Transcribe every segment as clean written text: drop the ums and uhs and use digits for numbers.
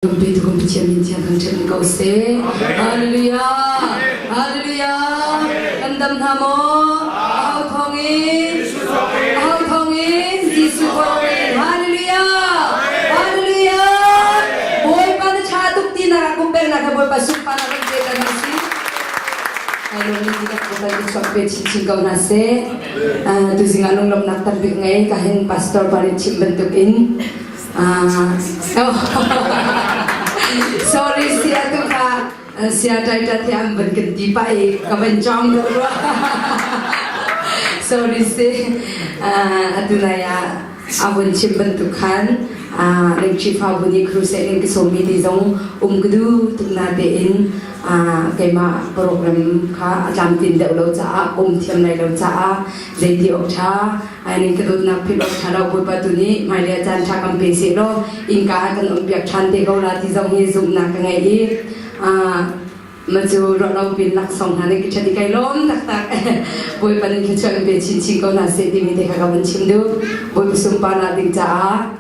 准备同不前面前同成高色，哈利路亚，哈利路亚，恩等他们，好同音，好同音，耶稣同音，哈利路亚，哈利路亚，boy pada chatuk di nakakumpel nakaboy pasupa nakakita nasi. Ayun ni kita kita sampai cicing nasi, tu singalong lam naktabik ngay kahin pastor bari cimbentukin. Sorry siya tu ka siya dahil tiang berganti pai kebencong dulu. Sorry si adunaya abun cimbentukan lengkap abun ni krusen yang kesomi di zong umgdu tuknadein kema program ka jamtin dahulu caa tiam nai dahulu caa jadi okcha ini kedut nak pilot cara buat patuni malah jangan cakap peselo ingkar akan biak cantik kau latih zong hizum nak ngai maju rolau bin laksong hari kita di kailom tak buat panen kita becin kau nasi di mite kakaban cimdu buat sumpah latih caa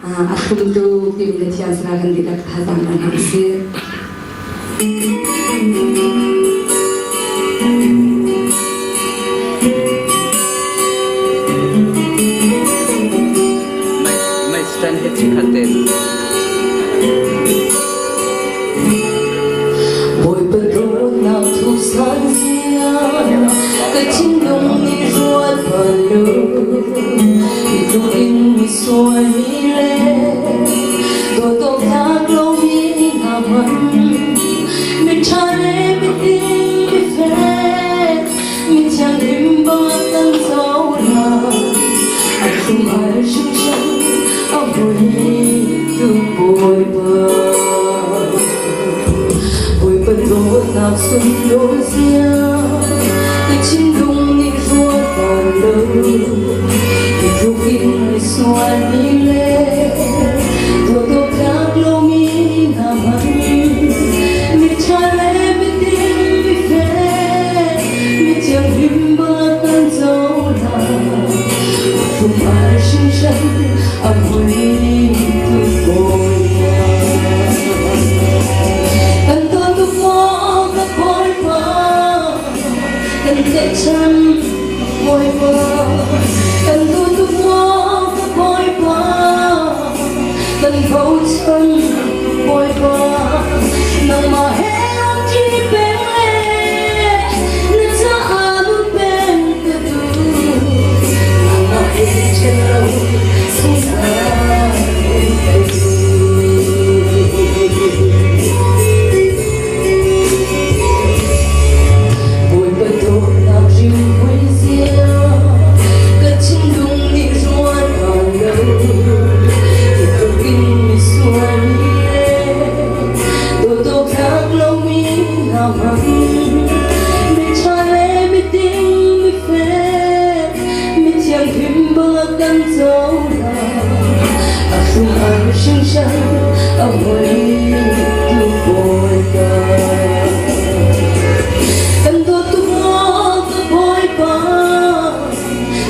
aku tu di mite tiang seragam tidak hazam dan hasil. My strength is content. Mỗi bận rộn nào thu san xia, cái chim đông đi ruột bờ lư, thì tu in mi xuôi mi lệ, tôi tô thác lâu mi ngả mặn. Mình chane mình tin mình phê mình chẳng im bao tâm sâu là anh không ai sinh sống ở buổi từ buổi bận rộn nào xuân đôi riêng cái chim đung đi ruột vào lơ thì dù in người xoay đi lên tôi tô khác lâu mi ngả mặn. Không ai sinh sinh ở quê tôi bồi cần tôi tu mò các bồi bờ cần dễ chân bồi bờ cần tôi tu mò các bồi bờ cần vỗ chân bồi bờ nằm mà hết ông chỉ bên lệ nên sao luôn bên từ từ nằm mà hết chân lâu sống xa buổi bận rộn nào riêng quên riêng cất chân đung đi ruột vào lâu thì tôi kinh mi xuôi mi lên tôi tô khác lâu mi nào mặn mình cho lẽ mi tiếng mi phê mi chẳng hiếm bơ cân dấu là không ai sinh sinh ở ngoài tu bồi bờ cần tôi tu mò tu bồi bờ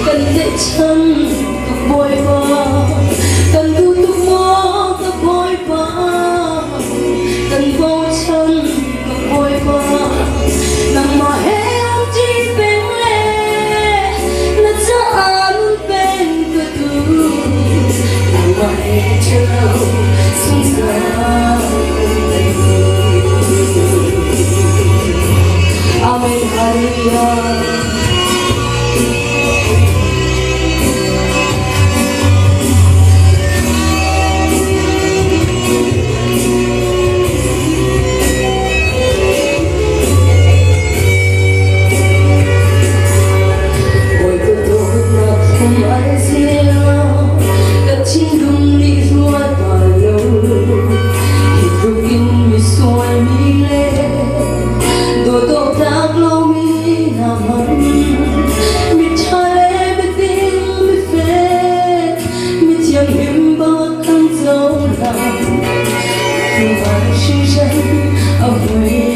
cần dễ chân tu bồi bờ cần tu mò tu bồi bờ cần vô chân tu bồi bờ nằm mà hết ông chỉ bên lệ là cha luôn bên từ từ nằm mà hết chân lâu xuống xa. Amen, hallelujah. Away